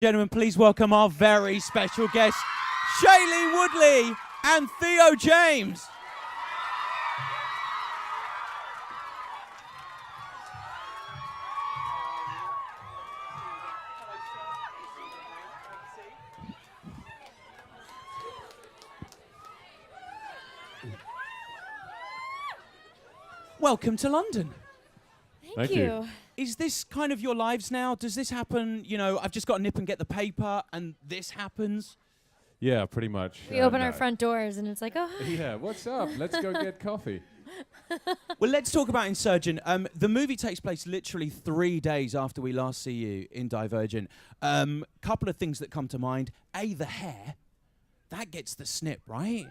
Gentlemen, please welcome our very special guests, Shailene Woodley and Theo James. Welcome to London. Thank you. Is this kind of your lives now? Does this happen, you know, I've just got to nip and get the paper and this happens? Yeah, pretty much. We open our front doors and it's like, oh, hi. Yeah, what's up? Let's go get coffee. Well, let's talk about Insurgent. The movie takes place literally 3 days after we last see you in Divergent. Couple of things that come to mind. A, the hair. That gets the snip, right?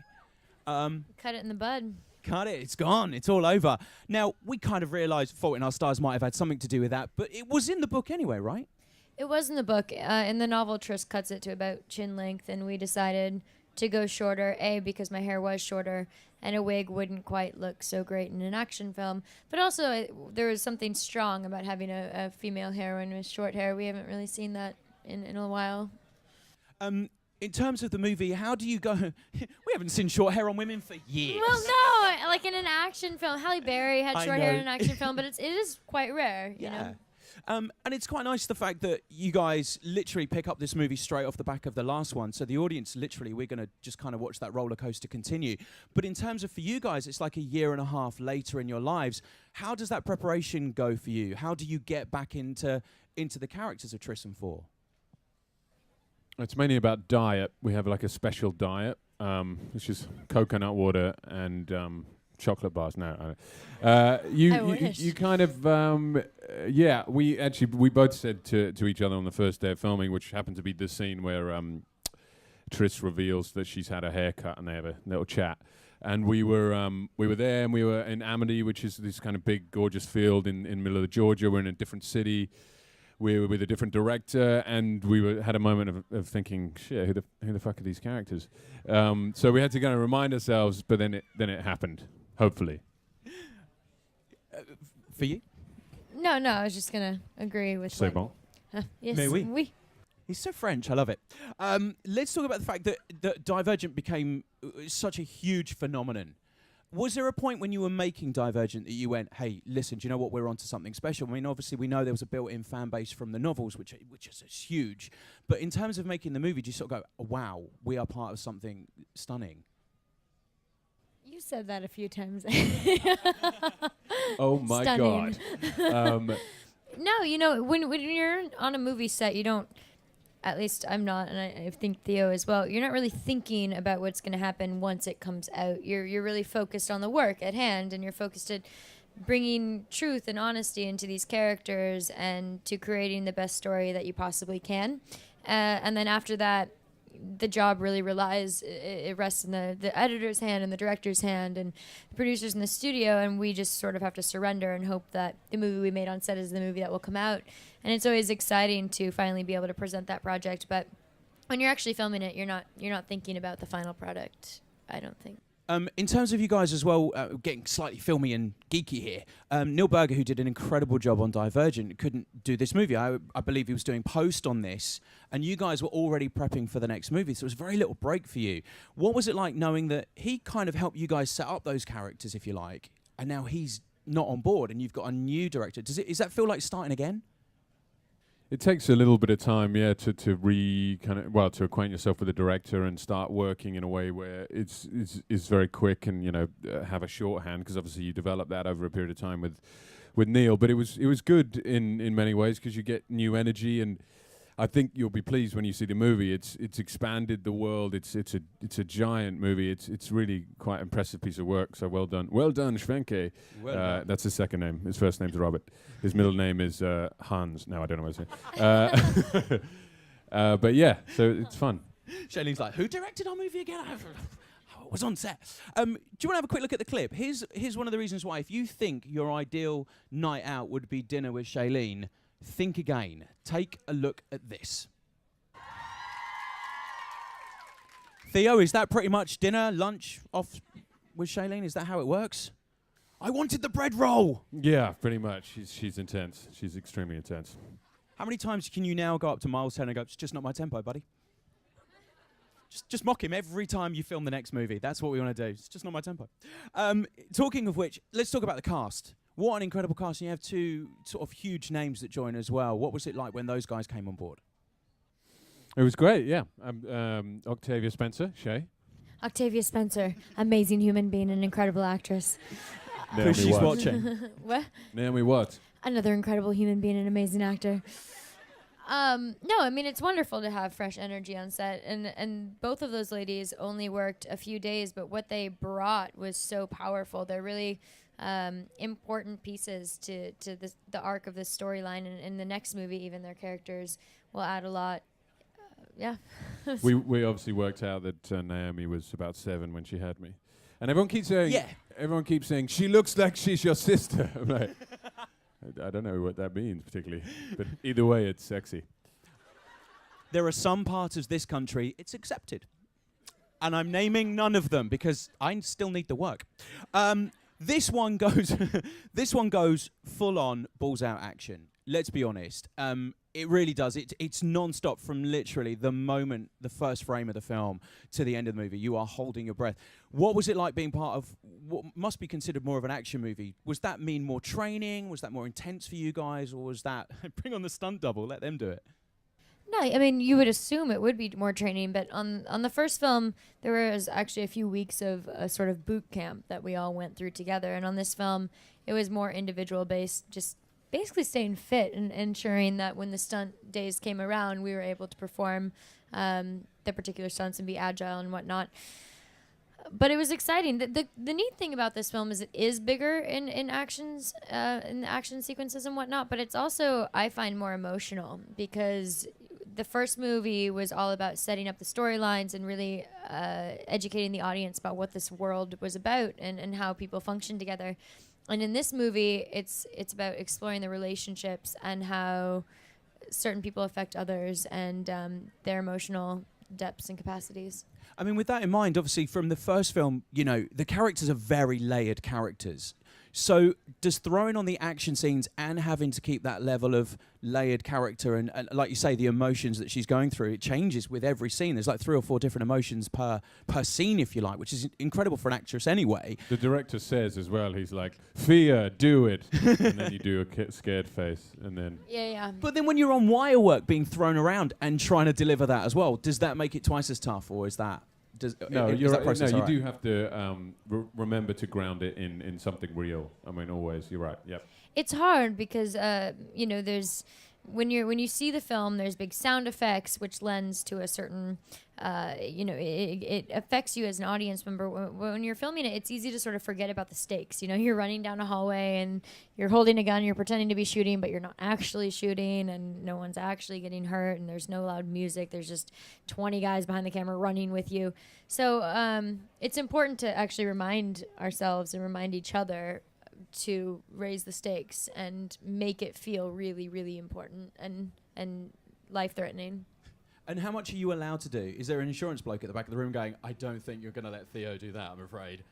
Cut it in the bud. Cut it, it's gone, it's all over. Now, we kind of realised Fault in Our Stars might have had something to do with that, but it was in the book anyway, right? It was in the book. In the novel, Tris cuts it to about chin length, and we decided to go shorter, A, because my hair was shorter, and a wig wouldn't quite look so great in an action film. But also, there was something strong about having a female heroine with short hair. We haven't really seen that in a while. In terms of the movie, how do you go... We haven't seen short hair on women for years. Well, no, like in an action film. Halle Berry had short hair in an action film, but it is quite rare, you know? And it's quite nice the fact that you guys literally pick up this movie straight off the back of the last one. So the audience, literally, we're going to just kind of watch that roller coaster continue. But in terms of for you guys, it's like a year and a half later in your lives. How does that preparation go for you? How do you get back into the characters of Tris and Four? It's mainly about diet. We have like a special diet, which is coconut water and chocolate bars. No, you kind of we both said to each other on the first day of filming, which happened to be the scene where Tris reveals that she's had a haircut and they have a little chat. And we were there, and we were in Amity, which is this kind of big, gorgeous field in the middle of Georgia. We're in a different city. We were with a different director, and we had a moment of thinking, shit, who the fuck are these characters? So we had to kind of remind ourselves, but then it happened, hopefully. For you? No, I was just going to agree with C'est bon. Yes, Mais oui. oui. He's so French, I love it. Let's talk about the fact that Divergent became such a huge phenomenon. Was there a point when you were making Divergent that you went, hey, listen, do you know what, we're onto something special? I mean, obviously, we know there was a built-in fan base from the novels, which is huge. But in terms of making the movie, do you sort of go, oh, wow, we are part of something stunning? You said that a few times. Oh, my Stunning. God. No, you know, when you're on a movie set, you don't, at least I'm not, and I think Theo as well, you're not really thinking about what's going to happen once it comes out. You're really focused on the work at hand, and you're focused at bringing truth and honesty into these characters and to creating the best story that you possibly can. And then after that, the job really relies, it rests in the editor's hand and the director's hand and the producers in the studio, and we just sort of have to surrender and hope that the movie we made on set is the movie that will come out. And it's always exciting to finally be able to present that project, but when you're actually filming it, you're not thinking about the final product, I don't think. In terms of you guys as well, getting slightly filmy and geeky here, Neil Berger, who did an incredible job on Divergent, couldn't do this movie. I believe he was doing post on this, and you guys were already prepping for the next movie, so it was a very little break for you. What was it like knowing that he kind of helped you guys set up those characters, if you like, and now he's not on board and you've got a new director? Does that feel like starting again? It takes a little bit of time, yeah, to acquaint yourself with the director and start working in a way where it's very quick and, you know, have a shorthand, because obviously you develop that over a period of time with Neil. But it was good in many ways, because you get new energy, and I think you'll be pleased when you see the movie. It's expanded the world. It's a giant movie. It's really quite impressive piece of work. So well done, Schwenke. Well done. That's his second name. His first name's Robert. His middle name is Hans. No, I don't know what to say. But yeah, so it's fun. Shailene's like, who directed our movie again? I was on set. Do you want to have a quick look at the clip? Here's one of the reasons why, if you think your ideal night out would be dinner with Shailene, think again. Take a look at this. Theo, is that pretty much dinner, lunch, off with Shailene? Is that how it works? I wanted the bread roll. Yeah, pretty much. She's intense. She's extremely intense. How many times can you now go up to Miles Teller and go, it's just not my tempo, buddy? Just mock him every time you film the next movie. That's what we want to do. It's just not my tempo. Talking of which, let's talk about the cast. What an incredible cast. And you have two sort of huge names that join as well. What was it like when those guys came on board? It was great, yeah. Octavia Spencer, Shay. Octavia Spencer, amazing human being, an incredible actress. Naomi She's Watts. watching. What? Naomi Watts. Another incredible human being, an amazing actor. No, I mean, it's wonderful to have fresh energy on set. And both of those ladies only worked a few days, but what they brought was so powerful. They're really important pieces to the arc of this storyline. And in the next movie, even their characters will add a lot. Yeah. we obviously worked out that Naomi was about 7 when she had me. And everyone keeps saying, she looks like she's your sister. I'm like, I don't know what that means particularly, but either way, it's sexy. There are some parts of this country it's accepted. And I'm naming none of them because I still need the work. This one goes full on balls out action. Let's be honest. It really does. It's non-stop from literally the first frame of the film to the end of the movie. You are holding your breath. What was it like being part of what must be considered more of an action movie? Was that mean more training? Was that more intense for you guys? Or was that, bring on the stunt double, let them do it? No, I mean, you would assume it would be more training, but on the first film, there was actually a few weeks of a sort of boot camp that we all went through together. And on this film, it was more individual based, just basically staying fit and ensuring that when the stunt days came around, we were able to perform the particular stunts and be agile and whatnot. But it was exciting. The neat thing about this film is it is bigger in actions, in the action sequences and whatnot, but it's also, I find, more emotional because the first movie was all about setting up the storylines and really educating the audience about what this world was about and how people function together. And in this movie, it's about exploring the relationships and how certain people affect others and their emotional depths and capacities. I mean, with that in mind, obviously, from the first film, you know, the characters are very layered characters. So does throwing on the action scenes and having to keep that level of layered character and like you say, the emotions that she's going through, it changes with every scene. There's like 3 or 4 different emotions per scene, if you like, which is incredible for an actress anyway. The director says as well, he's like, Thea, do it. And then you do a scared face. And then... Yeah. But then when you're on wire work being thrown around and trying to deliver that as well, does that make it twice as tough, or is that... No, you right? do have to remember to ground it in something real. I mean, always. You're right. Yep. It's hard because there's when you see the film, there's big sound effects, which lends to a certain it affects you as an audience member. When you're filming it, it's easy to sort of forget about the stakes. You know, you're running down a hallway and you're holding a gun, you're pretending to be shooting, but you're not actually shooting, and no one's actually getting hurt, and there's no loud music. There's just 20 guys behind the camera running with you. So it's important to actually remind ourselves and remind each other to raise the stakes and make it feel really, really important and life-threatening. And how much are you allowed to do? Is there an insurance bloke at the back of the room going, I don't think you're going to let Theo do that, I'm afraid?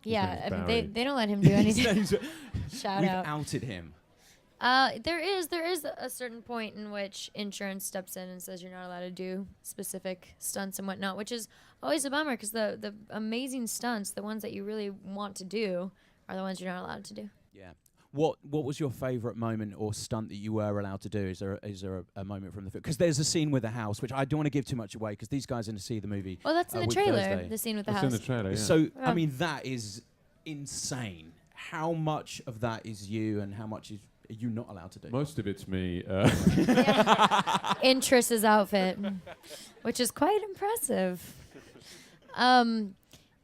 Yeah, I mean, they don't let him do anything. Shout out. We've outed him. There is a certain point in which insurance steps in and says you're not allowed to do specific stunts and whatnot, which is always a bummer because the amazing stunts, the ones that you really want to do, are the ones you're not allowed to do. Yeah. What was your favourite moment or stunt that you were allowed to do? Is there a moment from the film? Because there's a scene with the house, which I don't want to give too much away because these guys are going to see the movie. Well, that's in the trailer, Thursday. the scene with the That's house. in the trailer, yeah. So, I mean, that is insane. How much of that is you and how much are you not allowed to do? Most of it's me. In Triss's outfit, which is quite impressive.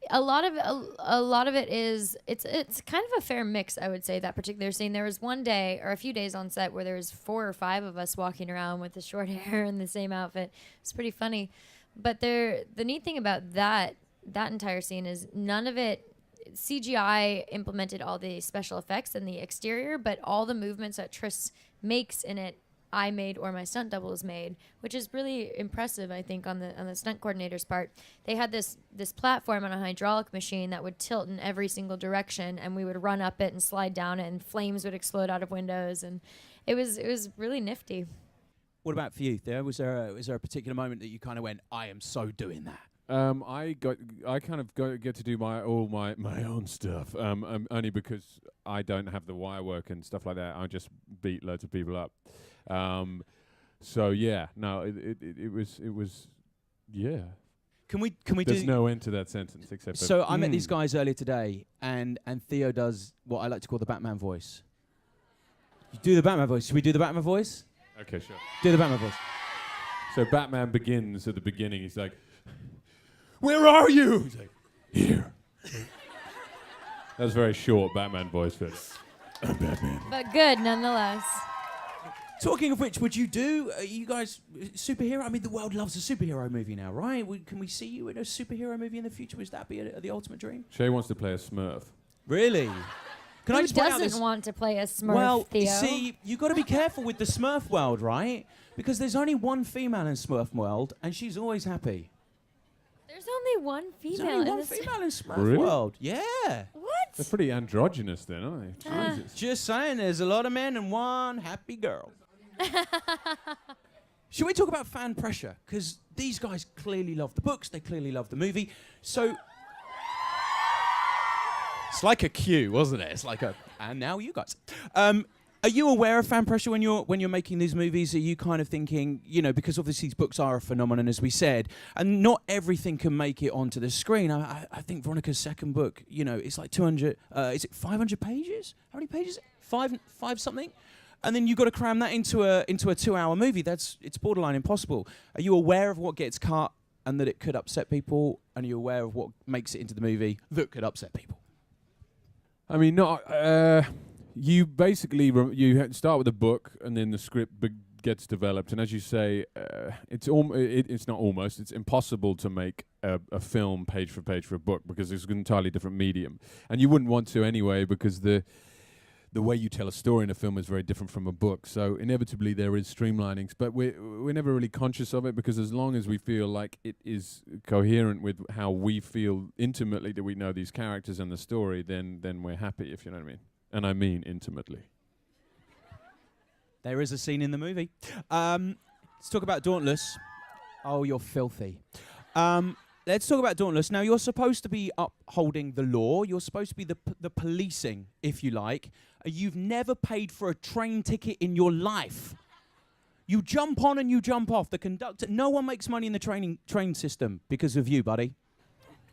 A lot of it is it's kind of a fair mix, I would say, that particular scene. There was one day or a few days on set where there was 4 or 5 of us walking around with the short hair and the same outfit. It's pretty funny. But the neat thing about that entire scene is none of it CGI implemented all the special effects in the exterior, but all the movements that Triss makes in it I made or my stunt doubles made, which is really impressive, I think, on the stunt coordinator's part. They had this platform on a hydraulic machine that would tilt in every single direction, and we would run up it and slide down it, and flames would explode out of windows, and it was really nifty. What about for you, Theo? Was there a particular moment that you kind of went, I am so doing that? I kind of get to do my own stuff. Only because I don't have the wire work and stuff like that. I just beat loads of people up. So yeah, no, it was yeah. Can we There's do? no end to that sentence except. So I met these guys earlier today, and Theo does what I like to call the Batman voice. You do the Batman voice. Should we do the Batman voice? Okay, sure. Do the Batman voice. So Batman begins at the beginning. He's like, "Where are you?" He's like, "Here." That was very short Batman voice, but I'm Batman. But good nonetheless. Talking of which, would you do, you guys, superhero? I mean, the world loves a superhero movie now, right? Can we see you in a superhero movie in the future? Would that be the ultimate dream? Shay wants to play a Smurf. Really? Can I Who just point out this? doesn't want to play a Smurf, Well, Theo? you see, you've got to be careful with the Smurf world, right? Because there's only one female in Smurf world, and she's always happy. There's only one There's female only in one this. female in Smurf Really? world. Yeah. What? They're pretty androgynous then, aren't they? Jesus. Just saying, there's a lot of men and one happy girl. Should we talk about fan pressure? Because these guys clearly love the books, they clearly love the movie. So it's like a cue, wasn't it? It's like a, and now you guys. Are you aware of fan pressure when you're making these movies? Are you kind of thinking, you know, because obviously these books are a phenomenon, as we said, and not everything can make it onto the screen. I think Veronica's second book, you know, it's like 200, is it 500 pages? How many pages? Five something? And then you've got to cram that into a 2-hour movie. It's borderline impossible. Are you aware of what gets cut and that it could upset people? And are you aware of what makes it into the movie that could upset people? I mean, you basically start with a book and then the script gets developed. And as you say, it's not almost. It's impossible to make a film page for page for a book because it's an entirely different medium. And you wouldn't want to anyway because the way you tell a story in a film is very different from a book. So inevitably there is streamlinings, but we're never really conscious of it because as long as we feel like it is coherent with how we feel intimately that we know these characters and the story, then we're happy, if you know what I mean. And I mean intimately. There is a scene in the movie. Let's talk about Dauntless. Oh, you're filthy. Let's talk about Dauntless. Now, you're supposed to be upholding the law. You're supposed to be the policing, if you like. You've never paid for a train ticket in your life. You jump on and you jump off. The conductor, no one makes money in the train system because of you, buddy.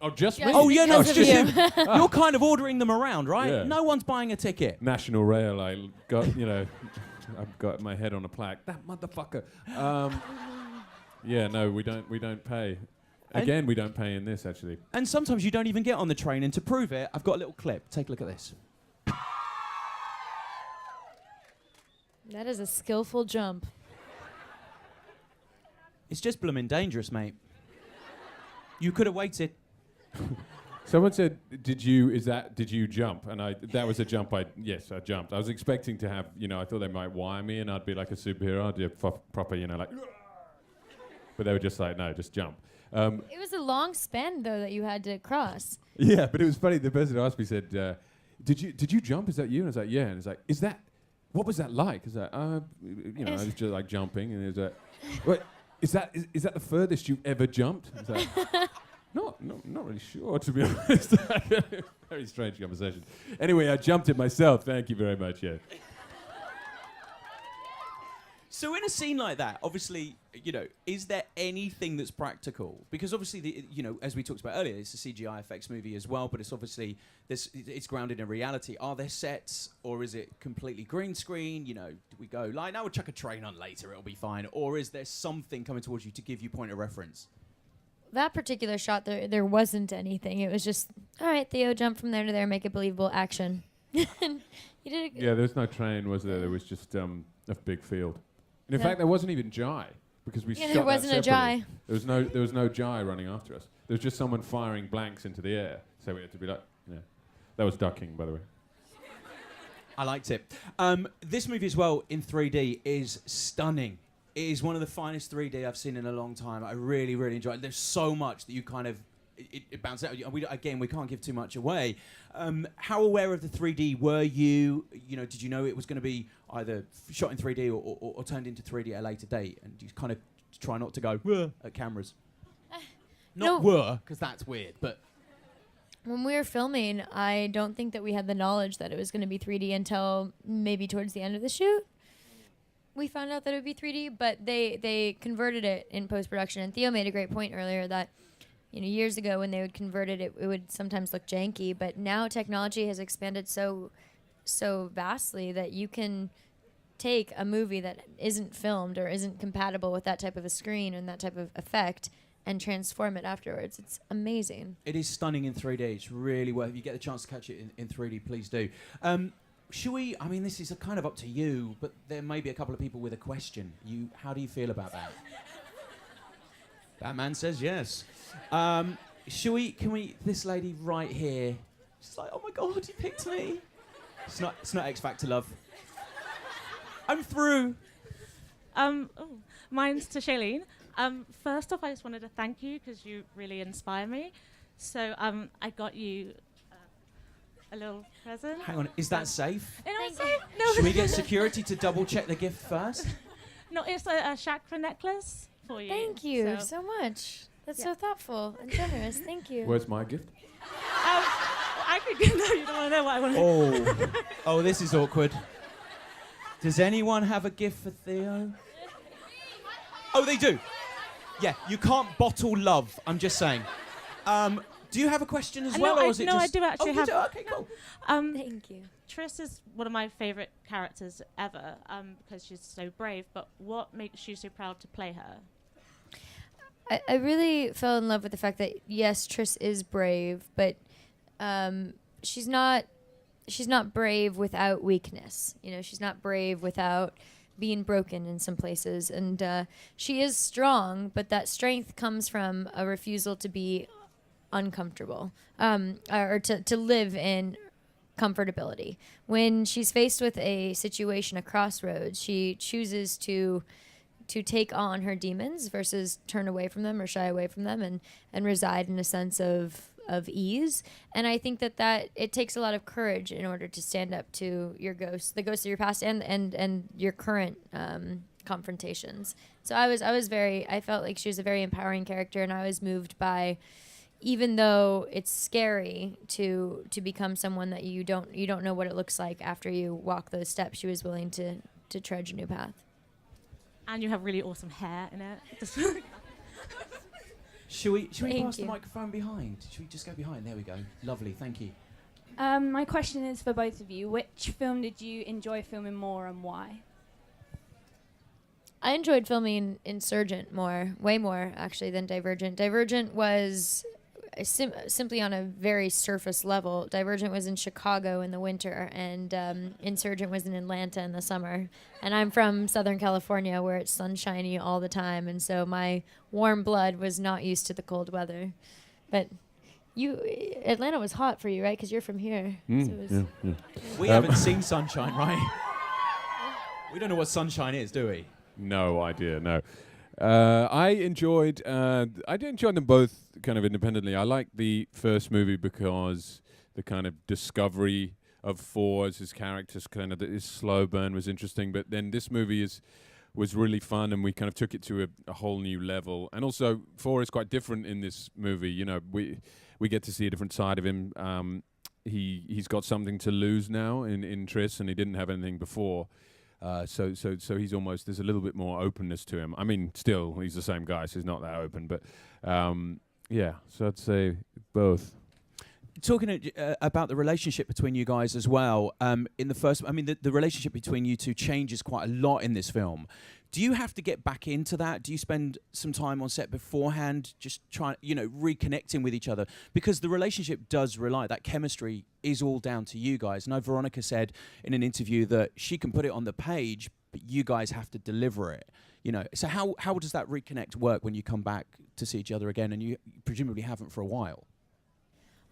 Oh, just me? Oh, yeah, no, it's Because just of you. You're kind of ordering them around, right? Yeah. No one's buying a ticket. National Rail, I got, I've got my head on a plaque. That motherfucker. Yeah, no, we don't pay. Again, we don't pay in this, actually. And sometimes you don't even get on the train, and to prove it, I've got a little clip. Take a look at this. That is a skillful jump. It's just blooming dangerous, mate. You could have waited. Someone said, "Did you jump?" And that was a jump. Yes, I jumped. I was expecting to have, I thought they might wire me, and I'd be like a superhero. I'd do a proper, like. But they were just like, "No, just jump." It was a long span though that you had to cross. Yeah, but it was funny. The person who asked me said, "Did you jump? Is that you?" And I was like, "Yeah." And it's like, "Is that? What was that like?" It's like, I was just like jumping, and it was like, "Wait, is that the furthest you've ever jumped?" It's like, not really sure, to be honest. Very strange conversation. Anyway, I jumped it myself. Thank you very much. Yeah. So in a scene like that, obviously, is there anything that's practical? Because obviously, as we talked about earlier, it's a CGI effects movie as well, but it's obviously, it's grounded in reality. Are there sets, or is it completely green screen? Do we go, like, now we'll chuck a train on later, it'll be fine. Or is there something coming towards you to give you point of reference? That particular shot, there wasn't anything. It was just, all right, Theo, jump from there to there, make it believable, action. You did it. Yeah, there was no train, was there? There was just a big field. And in fact, there wasn't even Jai because we shot there wasn't that a Jai. separately. There was no Jai running after us. There was just someone firing blanks into the air. So we had to be like, that was ducking, by the way. I liked it. This movie as well in 3D is stunning. It is one of the finest 3D I've seen in a long time. I really, really enjoy it. There's so much that you kind of it bounced out. We can't give too much away. How aware of the 3D were you? Did you know it was going to be either shot in 3D or turned into 3D at a later date? And you kind of try not to go "Whoa" at cameras. Not "whoa," because that's weird, but. When we were filming, I don't think that we had the knowledge that it was going to be 3D until maybe towards the end of the shoot. We found out that it would be 3D, but they converted it in post-production. And Theo made a great point earlier that, years ago when they would convert it, it would sometimes look janky. But now technology has expanded so vastly that you can take a movie that isn't filmed or isn't compatible with that type of a screen and that type of effect and transform it afterwards. It's amazing. It is stunning in 3D. It's really worth. If you get the chance to catch it in 3D, please do. Should we? I mean, this is kind of up to you, but there may be a couple of people with a question. How do you feel about that? That man says yes. Should we? Can we? This lady right here. She's like, oh my God, you picked me. It's not X Factor, love. I'm through. Mine's to Shailene. First off, I just wanted to thank you because you really inspire me. So I got you a little present. Hang on, is that safe? No. Should we get security to double check the gift first? No, it's a chakra necklace for you. Thank you so much. That's so thoughtful and generous. Thank you. Where's my gift? I could get. No, you don't want to know what I want. Oh, this is awkward. Does anyone have a gift for Theo? Oh, they do. Yeah, you can't bottle love. I'm just saying. Do you have a question as well, or is it just? No, I do actually have. Okay, cool. Thank you. Triss is one of my favourite characters ever because she's so brave. But what makes you so proud to play her? I really fell in love with the fact that yes, Triss is brave, but she's not brave without weakness. She's not brave without being broken in some places, and she is strong, but that strength comes from a refusal to be uncomfortable, or to live in comfortability. When she's faced with a situation, a crossroads, she chooses to take on her demons versus turn away from them or shy away from them and reside in a sense of ease. And I think that it takes a lot of courage in order to stand up to your ghosts, the ghosts of your past and your current confrontations. So I felt like she was a very empowering character, and I was moved by, even though it's scary to become someone that you don't know what it looks like after you walk those steps, she was willing to trudge a new path. And you have really awesome hair in it. Should we pass the microphone behind? Should we just go behind? There we go. Lovely, thank you. My question is for both of you. Which film did you enjoy filming more and why? I enjoyed filming Insurgent way more actually than Divergent. Divergent was simply on a very surface level. Divergent was in Chicago in the winter, and Insurgent was in Atlanta in the summer. And I'm from Southern California, where it's sunshiny all the time, and so my warm blood was not used to the cold weather. But Atlanta was hot for you, right? Because you're from here. So it was We haven't seen sunshine, right? We don't know what sunshine is, do we? No idea, no. I enjoyed them both kind of independently. I liked the first movie because the kind of discovery of Four as his character's kind of his slow burn was interesting. But then this movie was really fun, and we kind of took it to a whole new level. And also, Four is quite different in this movie. We get to see a different side of him. He's got something to lose now in Triss, and he didn't have anything before. So he's almost, there's a little bit more openness to him. I mean, still, he's the same guy, so he's not that open. But so I'd say both. Talking about the relationship between you guys as well, in the first, I mean, the relationship between you two changes quite a lot in this film. Do you have to get back into that? Do you spend some time on set beforehand just trying, reconnecting with each other? Because the relationship does rely, that chemistry is all down to you guys. I know Veronica said in an interview that she can put it on the page, but you guys have to deliver it. So how does that reconnect work when you come back to see each other again, and you presumably haven't for a while?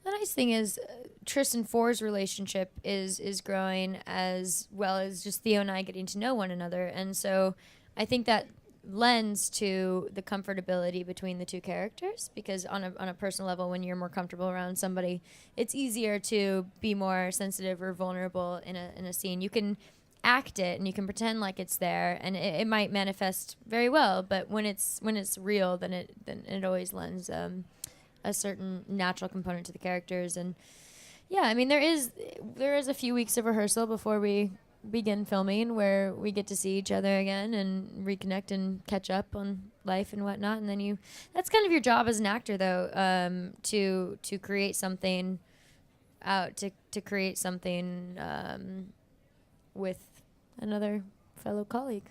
The nice thing is Triss and Four's relationship is growing, as well as just Theo and I getting to know one another. And so I think that lends to the comfortability between the two characters, because on a personal level, when you're more comfortable around somebody, it's easier to be more sensitive or vulnerable in a scene. You can act it and you can pretend like it's there, and it might manifest very well, but when it's real, then it always lends a certain natural component to the characters. And yeah, I mean, there is a few weeks of rehearsal before we begin filming, where we get to see each other again and reconnect and catch up on life and whatnot. And then that's kind of your job as an actor, though, to create something to create something with another fellow colleague.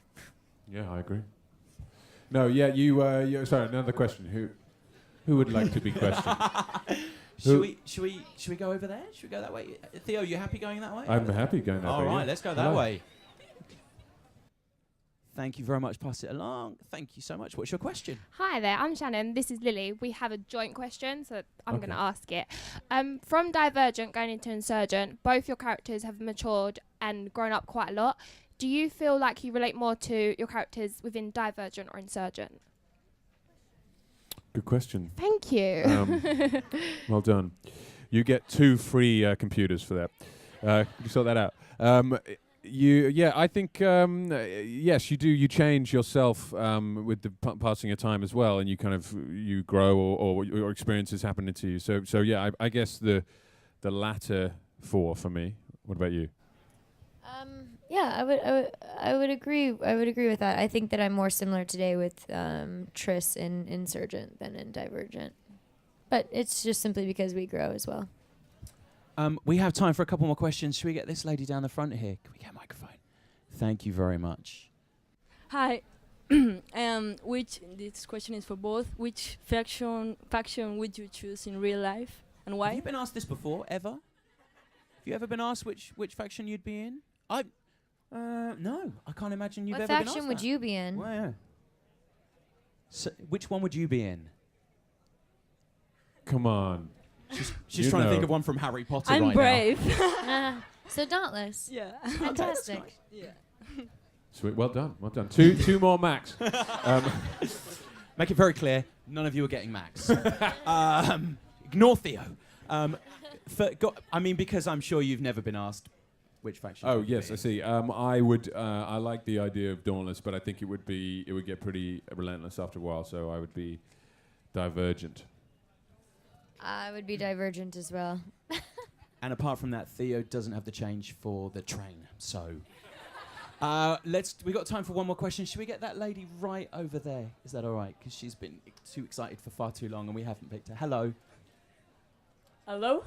Yeah, I agree. No, yeah, you sorry, another question. Who would like to be questioned? Should we go over there? Should we go that way? Theo, you happy going that way? I'm happy going that way. All right, yeah. let's go that way. Thank you very much. Pass it along. Thank you so much. What's your question? Hi there, I'm Shannon. This is Lily. We have a joint question, so I'm Okay. going to ask it. From Divergent going into Insurgent, both your characters have matured and grown up quite a lot. Do you feel like you relate more to your characters within Divergent or Insurgent? Good question. Thank you. Well done. You get 2 free computers for that. Could you sort that out? I think yes, you do. You change yourself with the passing of time as well, and you grow, or your experiences happen to you. So yeah, I guess the latter 4 for me. What about you? Yeah, I would agree. I would agree with that. I think that I'm more similar today with Triss in Insurgent than in Divergent, but it's just simply because we grow as well. We have time for a couple more questions. Should we get this lady down the front here? Can we get a microphone? Thank you very much. Hi. This question is for both. Which faction would you choose in real life, and why? Have you been asked this before, ever? Have you ever been asked which faction you'd be in? No, I can't imagine you've What ever been asked faction would that. you be in? Well, yeah. So, which one would you be in? Come on. She's You trying to think know. of one from Harry Potter I'm right brave. So Dauntless. Yeah. Fantastic. Yeah. Sweet. Well done. Well done. Two more max. now. Make it very clear, none of you are getting Max. Ignore Theo. Because I'm sure you've never been asked which faction. Oh you'd yes, be I in. see. I would. I like the idea of Dauntless, but I think it would get pretty relentless after a while. So I would be Divergent. I would be Divergent as well. And apart from that, Theo doesn't have the change for the train. So, we got time for one more question. Should we get that lady right over there? Is that all right? Because she's been too excited for far too long, and we haven't picked her. Hello. Aloha?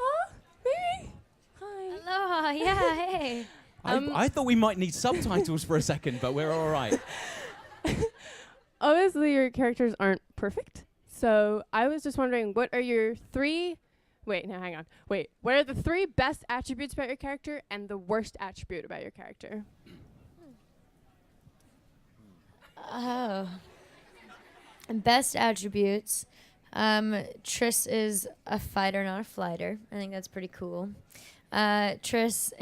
Maybe? Hi. Aloha, yeah, hey. I thought we might need subtitles for a second, but we're all right. Obviously, your characters aren't perfect. So I was just wondering, what are your 3... Wait, no, hang on. Wait, what are the 3 best attributes about your character and the worst attribute about your character? Oh. Best attributes. Triss is a fighter, not a flighter. I think that's pretty cool. Triss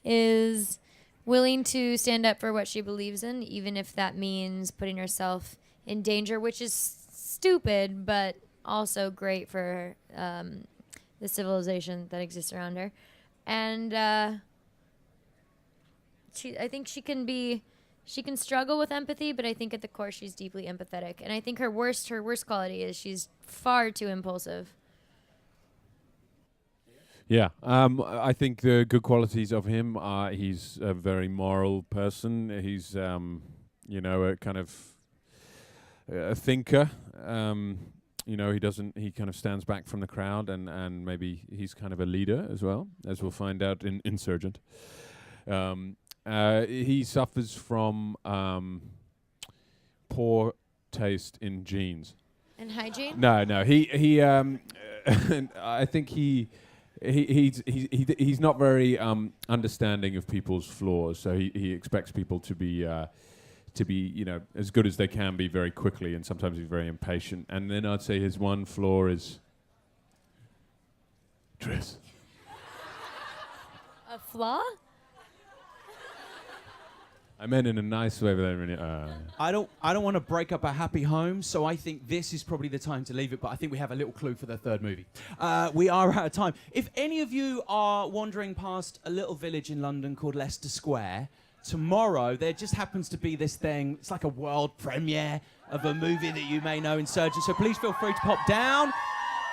is willing to stand up for what she believes in, even if that means putting herself in danger, which is stupid, but also great for the civilization that exists around her. And I think she can struggle with empathy, but I think at the core she's deeply empathetic. And I think her worst quality is she's far too impulsive. Yeah, I think the good qualities of him are he's a very moral person. He's, a kind of a thinker. He kind of stands back from the crowd, and maybe he's kind of a leader as well, as we'll find out in Insurgent. He suffers from poor taste in jeans. And hygiene? No. He I think he's not very understanding of people's flaws. So he expects people to be as good as they can be very quickly, and sometimes he's very impatient. And then I'd say his one flaw is Triss. A flaw? I meant in a nice way, but I don't want to break up a happy home, so I think this is probably the time to leave it, but I think we have a little clue for the third movie. We are out of time. If any of you are wandering past a little village in London called Leicester Square, tomorrow there just happens to be this thing. It's like a world premiere of a movie that you may know, Insurgent, so please feel free to pop down.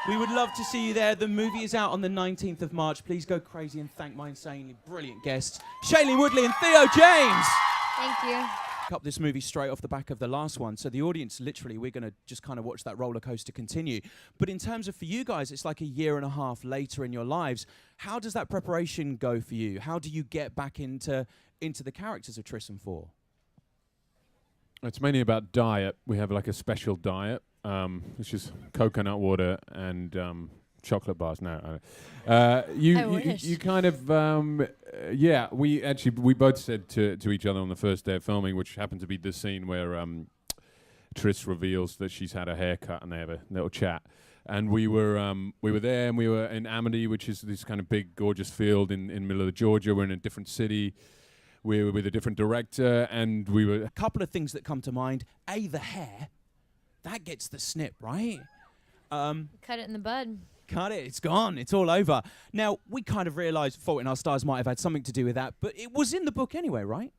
We would love to see you there. The movie is out on the 19th of March. Please go crazy and thank my insanely brilliant guests, Shailene Woodley and Theo James. Thank you. Up this movie straight off the back of the last one, so the audience, literally, we're going to just kind of watch that roller coaster continue. But in terms of for you guys, it's like a year and a half later in your lives. How does that preparation go for you? How do you get back into the characters of Tris and Four? It's mainly about diet. We have like a special diet, which is coconut water and chocolate bars. No, you kind of we both said to each other on the first day of filming, which happened to be the scene where Tris reveals that she's had a haircut and they have a little chat. And we were there, and we were in Amity, which is this kind of big, gorgeous field in the middle of Georgia. We're in a different city. We were with a different director, and we were... A couple of things that come to mind. A, the hair. That gets the snip, right? Cut it in the bud. Cut it. It's gone. It's all over. Now, we kind of realised Fault in Our Stars might have had something to do with that, but it was in the book anyway, right?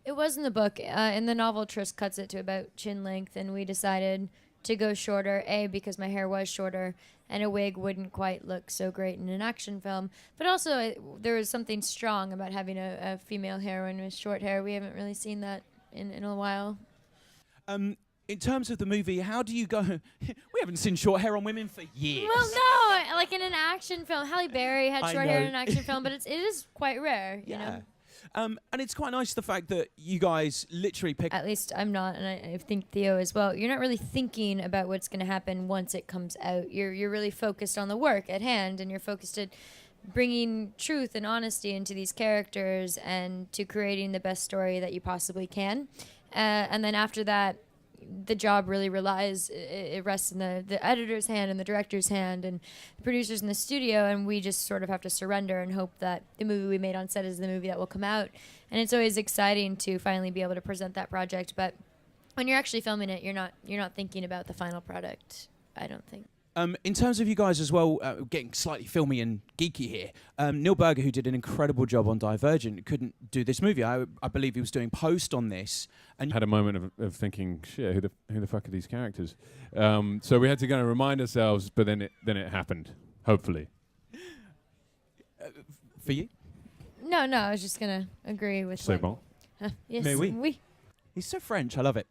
It was in the book. In the novel, Tris cuts it to about chin length, and we decided to go shorter, A, because my hair was shorter, and a wig wouldn't quite look so great in an action film. But also, there was something strong about having a female heroine with short hair. We haven't really seen that in a while. In terms of the movie, how do you go... We haven't seen short hair on women for years. Well, no, like in an action film. Halle Berry had short hair in an action film, but it is quite rare, you know? And it's quite nice the fact that you guys literally pick... At least I'm not, and I think Theo as well. You're not really thinking about what's going to happen once it comes out. You're really focused on the work at hand, and you're focused at bringing truth and honesty into these characters and to creating the best story that you possibly can. And then after that, the job really relies, it rests in the editor's hand and the director's hand and the producers in the studio, and we just sort of have to surrender and hope that the movie we made on set is the movie that will come out. And it's always exciting to finally be able to present that project, but when you're actually filming it, you're not thinking about the final product, I don't think. In terms of you guys as well, getting slightly filmy and geeky here, Neil Berger, who did an incredible job on Divergent, couldn't do this movie. I believe he was doing post on this. And had a moment of thinking, shit, who the fuck are these characters? So we had to kind of remind ourselves, but then it happened, hopefully. For you? No, I was just going to agree with... C'est bon. Yes, Mais oui. oui. He's so French. I love it.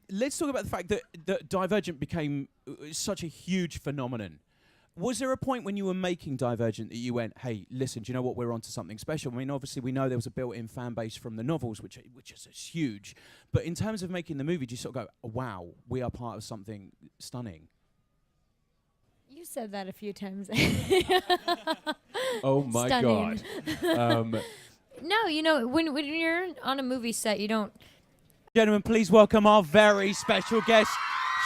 Let's talk about the fact that Divergent became such a huge phenomenon. Was there a point when you were making Divergent that you went, hey, listen, do you know what? We're onto something special. I mean, obviously, we know there was a built-in fan base from the novels, which is huge. But in terms of making the movie, do you sort of go, wow, we are part of something stunning? You said that a few times. Oh, my Stunning. God. No, you know, when you're on a movie set, you don't... Gentlemen, please welcome our very special guests,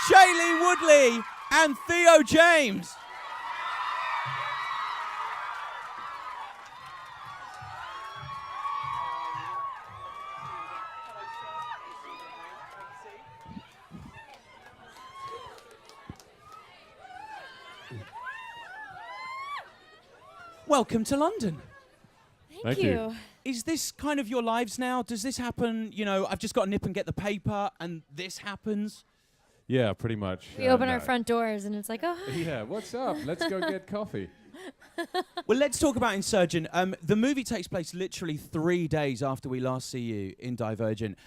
Shailene Woodley and Theo James. Welcome to London. Thank you. Is this kind of your lives now? Does this happen, you know, I've just got to nip and get the paper and this happens? Yeah, pretty much. We open our front doors and it's like, oh, hi. Yeah, what's up? Let's go get coffee. Well, let's talk about Insurgent. The movie takes place literally 3 days after we last see you in Divergent.